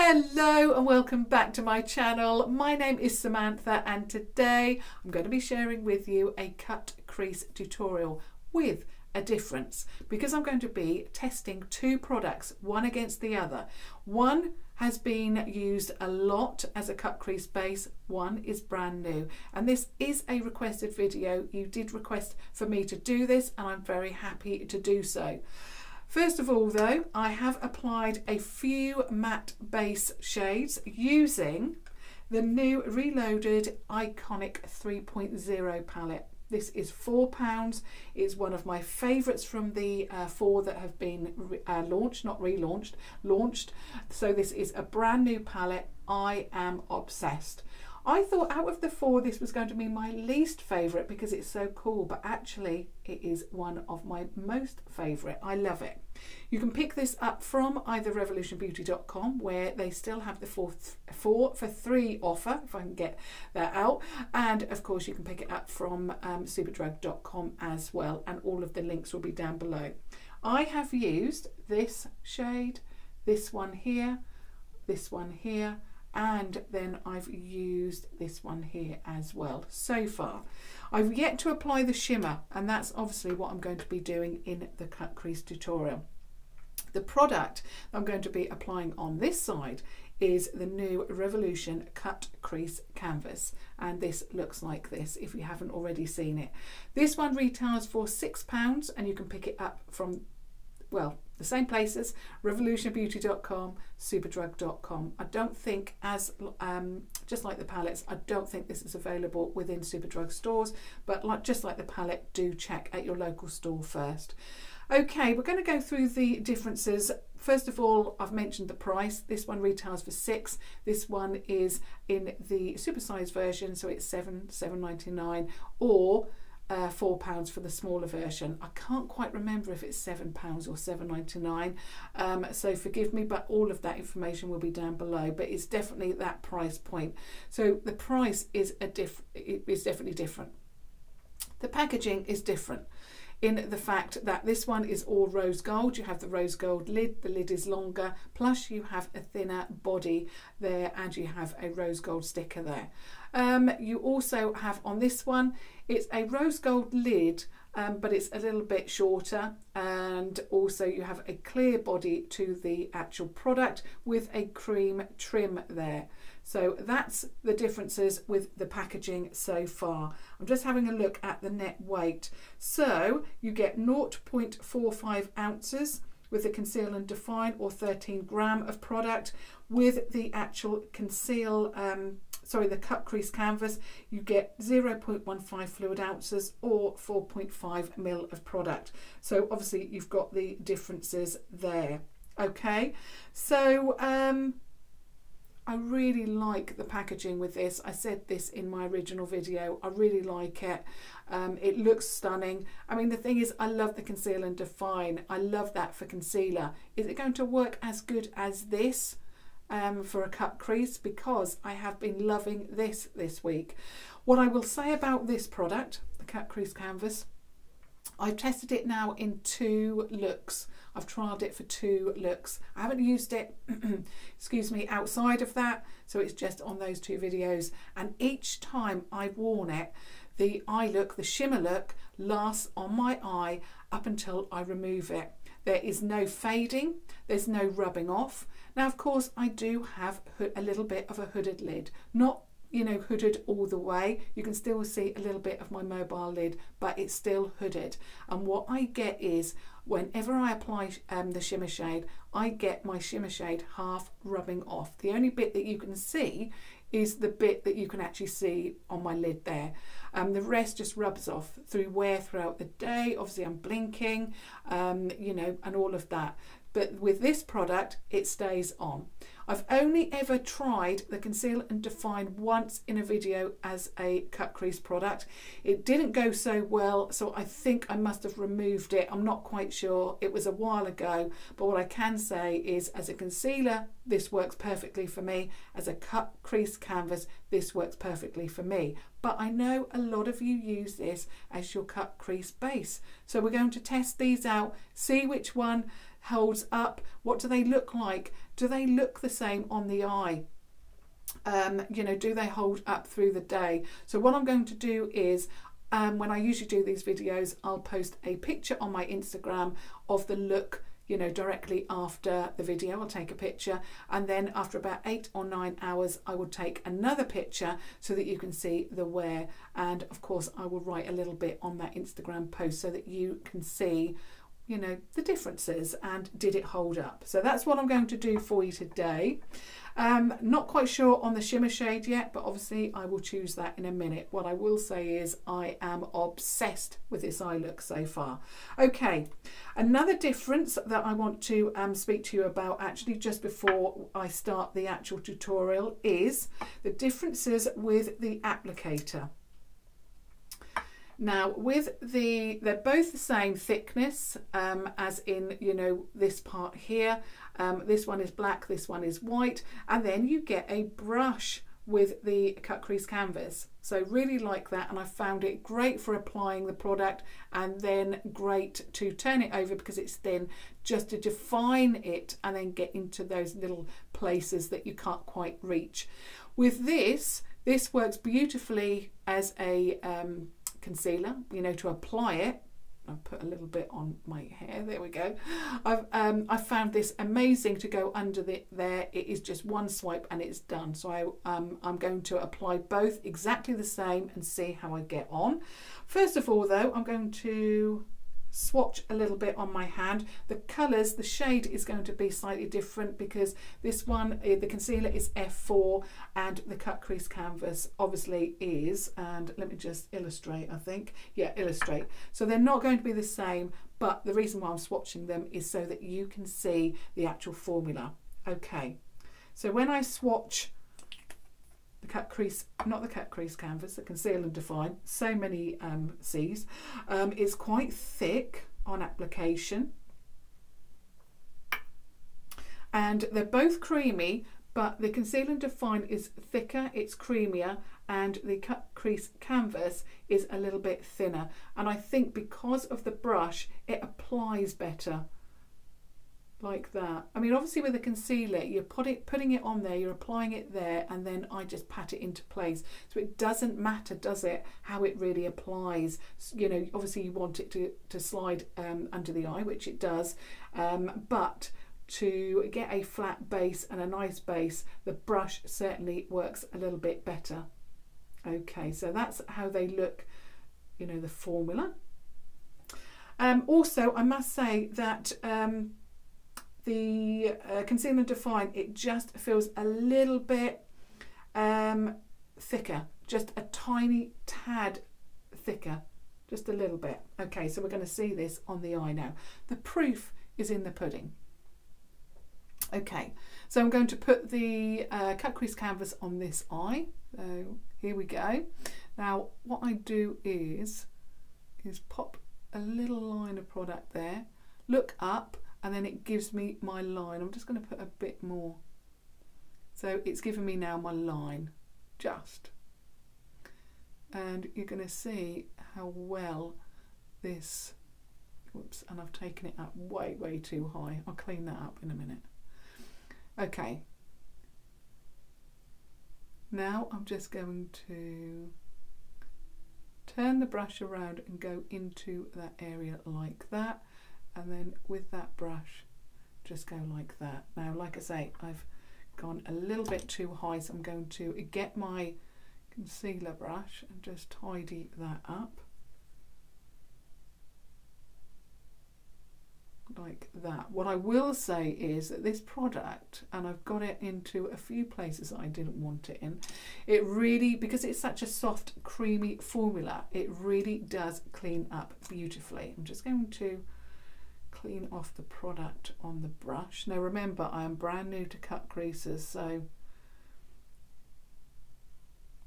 Hello and welcome back to my channel. My name is Samantha and today I'm going to be sharing with you a cut crease tutorial with a difference because I'm going to be testing two products, one against the other. One has been used a lot as a cut crease base, one is brand new, and this is a requested video. You did request for me to do this and I'm very happy to do so. First of all though, I have applied a few matte base shades using the new reloaded Iconic 3.0 palette. This is £4. It's one of my favourites from the four that have been launched, not relaunched, launched. So this is a brand new palette. I am obsessed. I thought out of the four this was going to be my least favourite because it's so cool, but actually it is one of my most favourite. I love it. You can pick this up from either revolutionbeauty.com, where they still have the 4 for 3 offer, if I can get that out, and of course you can pick it up from superdrug.com as well, and all of the links will be down below. I have used this shade, this one here, and then I've used this one here as well so far. I've yet to apply the shimmer, and that's obviously what I'm going to be doing in the cut crease tutorial. The product I'm going to be applying on this side is the new Revolution Cut Crease Canvas, and this looks like this if you haven't already seen it. This one retails for £6 and you can pick it up from, well, the same places, revolutionbeauty.com, superdrug.com. I don't think, as just like the palettes, I don't think this is available within Superdrug stores, but just like the palette, do check at your local store first. Okay, we're going to go through the differences. First of all, I've mentioned the price. This one retails for £6. This one is in the supersized version, so it's $7.99 or £4 for the smaller version. I can't quite remember if it's £7 or $7.99, so forgive me, but all of that information will be down below, but it's definitely that price point. So the price is definitely different. The packaging is different in the fact that this one is all rose gold. You have the rose gold lid, the lid is longer, plus you have a thinner body there, and you have a rose gold sticker there. You also have on this one, it's a rose gold lid, but it's a little bit shorter, and also you have a clear body to the actual product with a cream trim there. So that's the differences with the packaging so far. I'm just having a look at the net weight. So you get 0.45 ounces with the Conceal and Define, or 13 gram of product. With the actual the cut crease canvas, you get 0.15 fluid ounces or 4.5 mil of product. So obviously you've got the differences there. Okay, so I really like the packaging with this. I said this in my original video. I really like it. It looks stunning. I mean, the thing is, I love the Conceal and Define. I love that for concealer. Is it going to work as good as this for a cut crease? Because I have been loving this week. What I will say about this product, the cut crease canvas, I've tested it now in 2 looks. I've trialled it for 2 looks. I haven't used it, excuse me, outside of that. So it's just on those 2 videos. And each time I've worn it, the eye look, the shimmer look, lasts on my eye up until I remove it. There is no fading. There's no rubbing off. Now, of course, I do have a little bit of a hooded lid. Not, you know, hooded all the way. You can still see a little bit of my mobile lid, but it's still hooded. And what I get is, whenever I apply the shimmer shade, I get my shimmer shade half rubbing off. The only bit that you can see is the bit that you can actually see on my lid there. The rest just rubs off through wear throughout the day. Obviously I'm blinking, you know, and all of that. But with this product, it stays on. I've only ever tried the Conceal and Define once in a video as a cut crease product. It didn't go so well, so I think I must have removed it. I'm not quite sure. It was a while ago, but what I can say is, as a concealer, this works perfectly for me. As a cut crease canvas, this works perfectly for me. But I know a lot of you use this as your cut crease base. So we're going to test these out, see which one holds up. What do they look like? Do they look the same on the eye? You know, do they hold up through the day? So what I'm going to do is, when I usually do these videos, I'll post a picture on my Instagram of the look, you know, directly after the video. I'll take a picture, and then after about 8 or 9 hours I will take another picture so that you can see the wear, and of course I will write a little bit on that Instagram post so that you can see, you know, the differences and did it hold up. So that's what I'm going to do for you today. Not quite sure on the shimmer shade yet, but obviously I will choose that in a minute. What I will say is I am obsessed with this eye look so far. Okay, another difference that I want to speak to you about actually just before I start the actual tutorial is the differences with the applicator. Now they're both the same thickness, as in, you know, this part here. This one is black, this one is white, and then you get a brush with the cut crease canvas. So really like that, and I found it great for applying the product, and then great to turn it over because it's thin, just to define it and then get into those little places that you can't quite reach. With this works beautifully as a concealer, you know, to apply it. I've put a little bit on my hair, there we go. I've found this amazing to go under there. It is just one swipe and it's done. So I'm going to apply both exactly the same and see how I get on. First of all though, I'm going to swatch a little bit on my hand. The colours, the shade is going to be slightly different because this one, the concealer is F4 and the cut crease canvas obviously is, and let me just illustrate, I think. Yeah, illustrate. So they're not going to be the same, but the reason why I'm swatching them is so that you can see the actual formula. Okay, so when I swatch the cut crease, not the cut crease canvas, the Conceal and Define, so many C's, is quite thick on application, and they're both creamy, but the Conceal and Define is thicker, it's creamier, and the cut crease canvas is a little bit thinner, and I think because of the brush it applies better like that. I mean, obviously with the concealer you're putting it on there, you're applying it there, and then I just pat it into place, so it doesn't matter, does it, how it really applies. You know, obviously you want it to slide under the eye, which it does, but to get a flat base and a nice base, the brush certainly works a little bit better. Okay, so that's how they look, you know, the formula. Also I must say that the Conceal and Define, it just feels a little bit thicker, just a tiny tad thicker, just a little bit. Okay, so we're going to see this on the eye now. The proof is in the pudding. Okay, so I'm going to put the cut crease canvas on this eye. So here we go. Now what I do is pop a little line of product there, look up, and then it gives me my line. I'm just going to put a bit more. So it's given me now my line, just. And you're going to see how well this, whoops, and I've taken it up way too high. I'll clean that up in a minute. Okay. Now I'm just going to turn the brush around and go into that area like that. And then with that brush, just go like that. Now, like I say, I've gone a little bit too high, so I'm going to get my concealer brush and just tidy that up. Like that. What I will say is that this product, and I've got it into a few places that I didn't want it in, it really, because it's such a soft, creamy formula, it really does clean up beautifully. I'm just going to clean off the product on the brush. Now remember, I am brand new to cut creases, so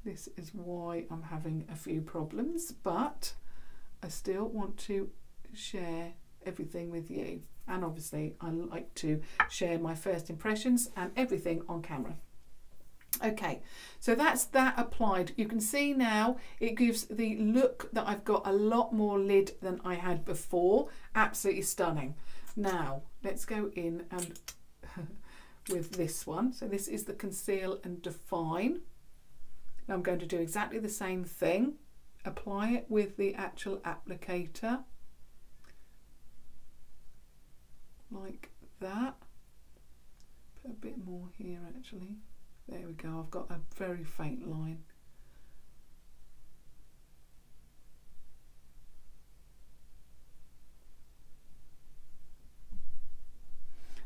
this is why I'm having a few problems, but I still want to share everything with you, and obviously I like to share my first impressions and everything on camera. Okay, so that's that applied. You can see now it gives the look that I've got a lot more lid than I had before. Absolutely stunning. Now let's go in and with this one. So this is the Conceal and Define. Now I'm going to do exactly the same thing. Apply it with the actual applicator. Like that. Put a bit more here actually. There we go. I've got a very faint line.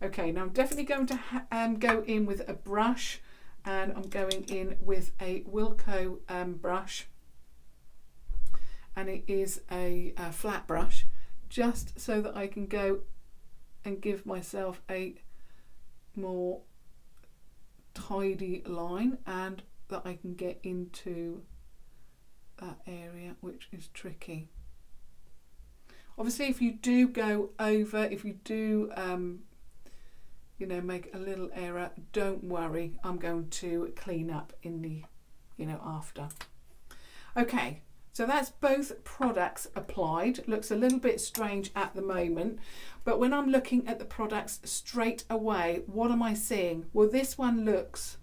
Okay, now I'm definitely going to go in with a brush, and I'm going in with a Wilco brush, and it is a flat brush, just so that I can go and give myself a more tidy line, and that I can get into that area which is tricky. Obviously if you do go over, if you do you know, make a little error, don't worry, I'm going to clean up in the, you know, after. Okay, so that's both products applied. Looks a little bit strange at the moment, but when I'm looking at the products straight away, what am I seeing? Well, this one looks,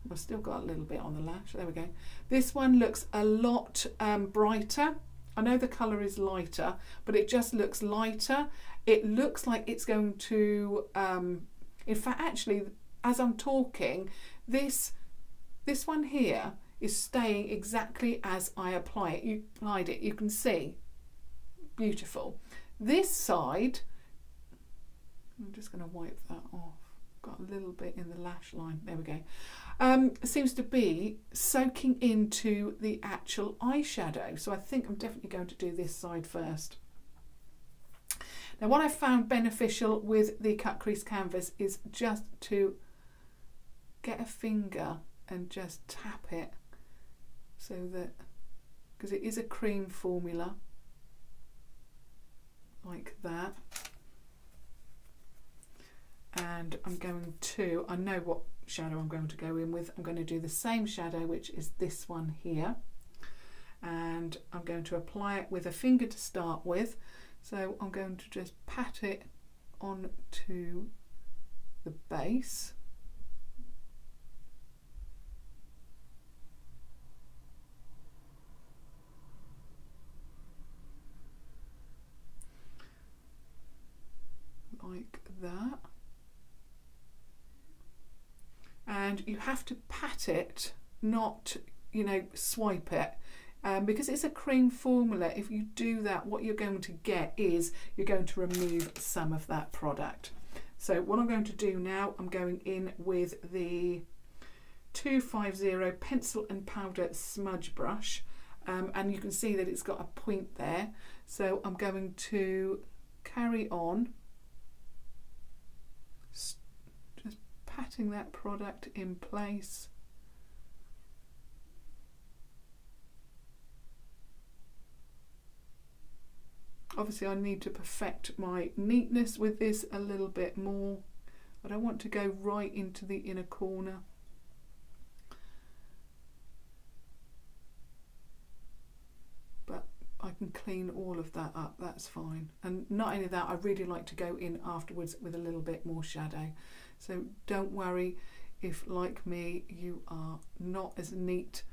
I've still got a little bit on the lash, there we go. This one looks a lot brighter. I know the colour is lighter, but it just looks lighter. It looks like it's going to, in fact, actually, as I'm talking, this one here is staying exactly as I applied it. You can see, beautiful. This side, I'm just going to wipe that off. Got a little bit in the lash line. There we go. Seems to be soaking into the actual eyeshadow. So I think I'm definitely going to do this side first. Now what I found beneficial with the cut crease canvas is just to get a finger and just tap it, so that, because it is a cream formula, like that. And I'm going to, I know what shadow I'm going to go in with. I'm going to do the same shadow, which is this one here. And I'm going to apply it with a finger to start with. So I'm going to just pat it onto the base. Like that. And you have to pat it, not, you know, swipe it. Because it's a cream formula, if you do that, what you're going to get is you're going to remove some of that product. So what I'm going to do now, I'm going in with the 250 pencil and powder smudge brush, and you can see that it's got a point there. So I'm going to carry on just patting that product in place. Obviously I need to perfect my neatness with this a little bit more. I don't want to go right into the inner corner. But I can clean all of that up, that's fine. And not only that, I really like to go in afterwards with a little bit more shadow. So don't worry if, like me, you are not as neat,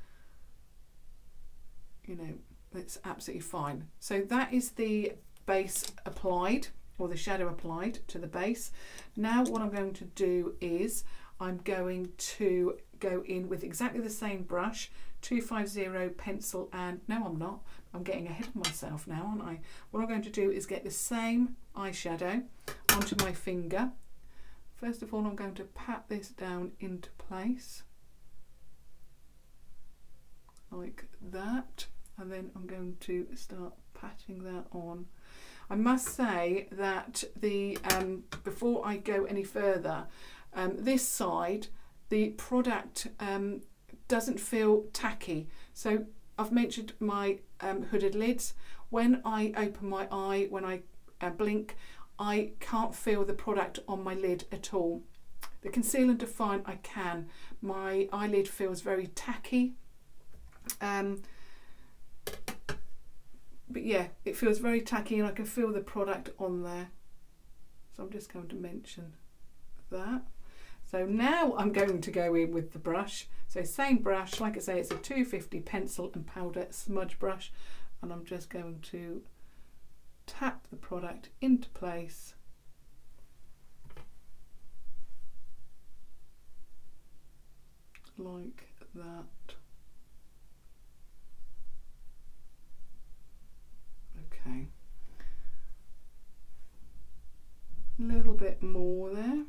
you know, it's absolutely fine. So that is the base applied, or the shadow applied to the base. Now what I'm going to do is I'm going to go in with exactly the same brush, 250 pencil, and no, I'm not. I'm getting ahead of myself now, aren't I? What I'm going to do is get the same eyeshadow onto my finger. First of all, I'm going to pat this down into place like that. And then I'm going to start patting that on. I must say that the before I go any further, this side, the product doesn't feel tacky. So I've mentioned my hooded lids. When I open my eye, when I blink, I can't feel the product on my lid at all. The Conceal and Define I can. My eyelid feels very tacky. But yeah, it feels very tacky and I can feel the product on there. So I'm just going to mention that. So now I'm going to go in with the brush. So same brush, like I say, it's a 250 pencil and powder smudge brush, and I'm just going to tap the product into place. Like that. Okay. A little bit more there.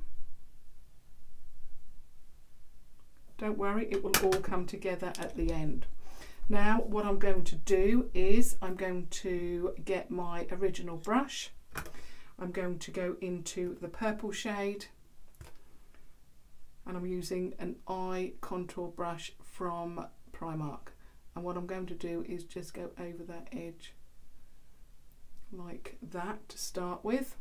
Don't worry, it will all come together at the end. Now what I'm going to do is I'm going to get my original brush. I'm going to go into the purple shade, and I'm using an eye contour brush from Primark. And what I'm going to do is just go over that edge like that to start with.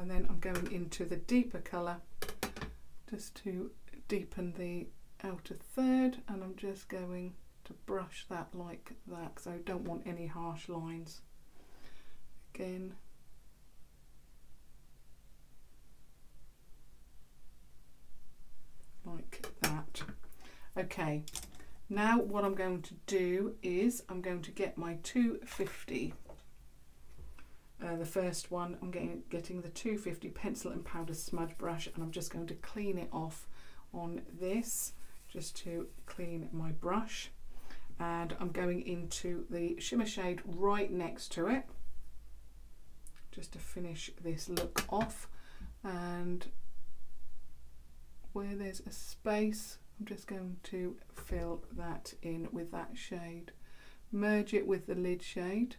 And then I'm going into the deeper colour just to deepen the outer third, and I'm just going to brush that like that because I don't want any harsh lines. Again, like that. Okay, now what I'm going to do is I'm going to get my 250. The first one, I'm getting the 250 pencil and powder smudge brush, and I'm just going to clean it off on this, just to clean my brush. And I'm going into the shimmer shade right next to it, just to finish this look off. And where there's a space, I'm just going to fill that in with that shade. Merge it with the lid shade,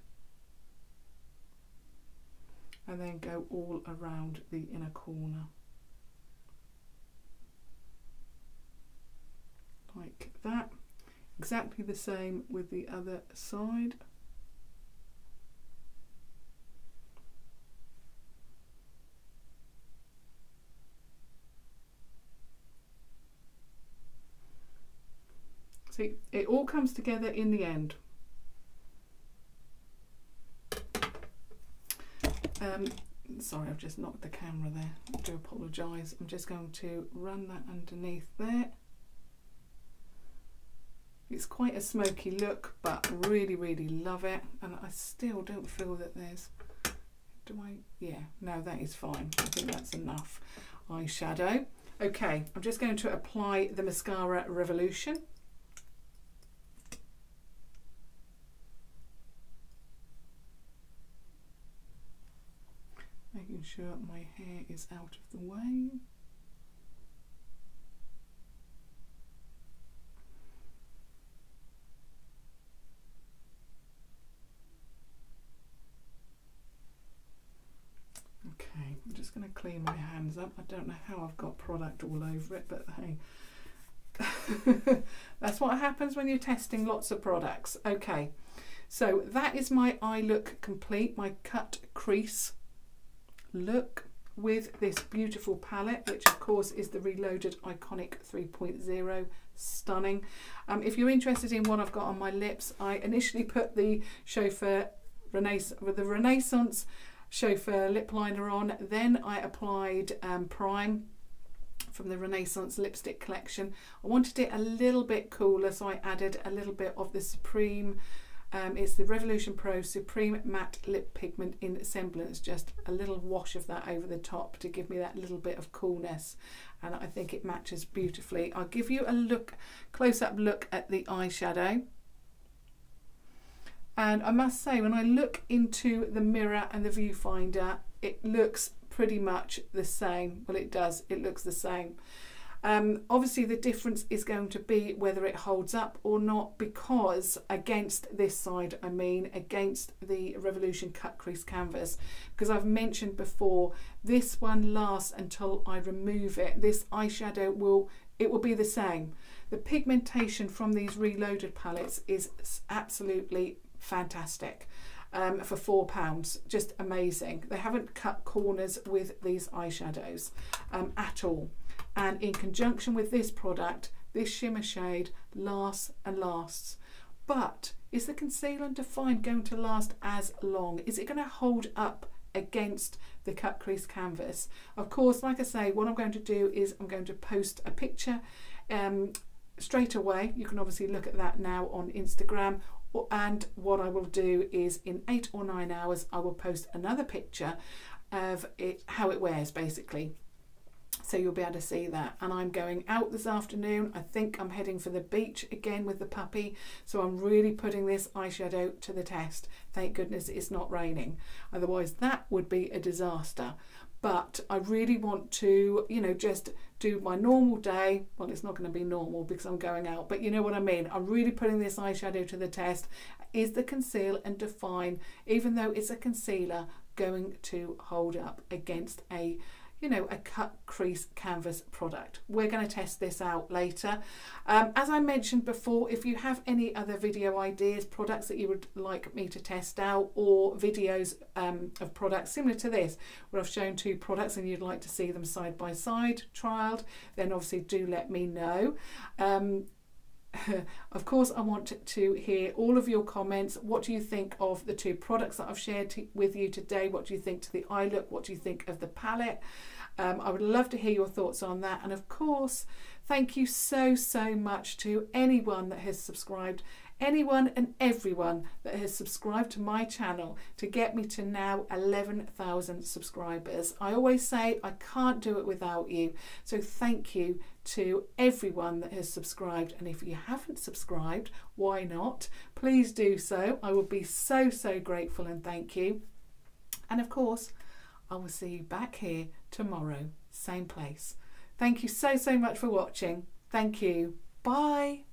and then go all around the inner corner. Like that. Exactly the same with the other side. See, it all comes together in the end. Sorry, I've just knocked the camera there. I do apologise. I'm just going to run that underneath there. It's quite a smoky look, but really, really love it. And I still don't feel that there's... Yeah, no, that is fine. I think that's enough eyeshadow. Okay, I'm just going to apply the Mascara Revolution. Making sure my hair is out of the way. Okay, I'm just going to clean my hands up. I don't know how I've got product all over it, but hey, that's what happens when you're testing lots of products. Okay, so that is my eye look complete, my cut crease look with this beautiful palette, which of course is the Reloaded Iconic 3.0. Stunning. If you're interested in what I've got on my lips, I initially put the Renaissance Chauffeur lip liner on, then I applied Prime from the Renaissance lipstick collection. I wanted it a little bit cooler, so I added a little bit of the Supreme, it's the Revolution Pro Supreme Matte Lip Pigment in Semblance, just a little wash of that over the top to give me that little bit of coolness, and I think it matches beautifully. I'll give you a close-up look at the eyeshadow. And I must say, when I look into the mirror and the viewfinder, it looks pretty much the same. Well, it does, it looks the same. Obviously the difference is going to be whether it holds up or not, because against this side, I mean against the Revolution Cut Crease canvas, because I've mentioned before, this one lasts until I remove it. This eyeshadow will be the same. The pigmentation from these Reloaded palettes is absolutely fantastic. For £4, just amazing. They haven't cut corners with these eyeshadows at all. and in conjunction with this product, this shimmer shade lasts and lasts. But is the Conceal and Define going to last as long? Is it going to hold up against the cut crease canvas? Of course, like I say, what I'm going to do is I'm going to post a picture straight away. You can obviously look at that now on Instagram, and what I will do is in 8 or 9 hours I will post another picture of it, how it wears basically, so you'll be able to see that. And I'm going out this afternoon. I think I'm heading for the beach again with the puppy, so I'm really putting this eyeshadow to the test. Thank goodness it's not raining, otherwise that would be a disaster. But I really want to, you know, just do my normal day. Well, it's not going to be normal because I'm going out, but you know what I mean. I'm really putting this eyeshadow to the test. Is the Conceal and Define, even though it's a concealer, going to hold up against a, you know, a cut crease canvas product? We're going to test this out later. As I mentioned before, if you have any other video ideas, products that you would like me to test out, or videos of products similar to this where I've shown 2 products and you'd like to see them side by side trialed, then obviously do let me know. Of course, I want to hear all of your comments. What do you think of the 2 products that I've shared with you today? What do you think to the eye look? What do you think of the palette? I would love to hear your thoughts on that. And of course, thank you so much to anyone that has subscribed, anyone and everyone that has subscribed to my channel to get me to now 11,000 subscribers. I always say I can't do it without you, so thank you to everyone that has subscribed. And if you haven't subscribed, why not? Please do so. I will be so grateful, and thank you. And of course, I will see you back here tomorrow, same place. Thank you so much for watching. Thank you. Bye.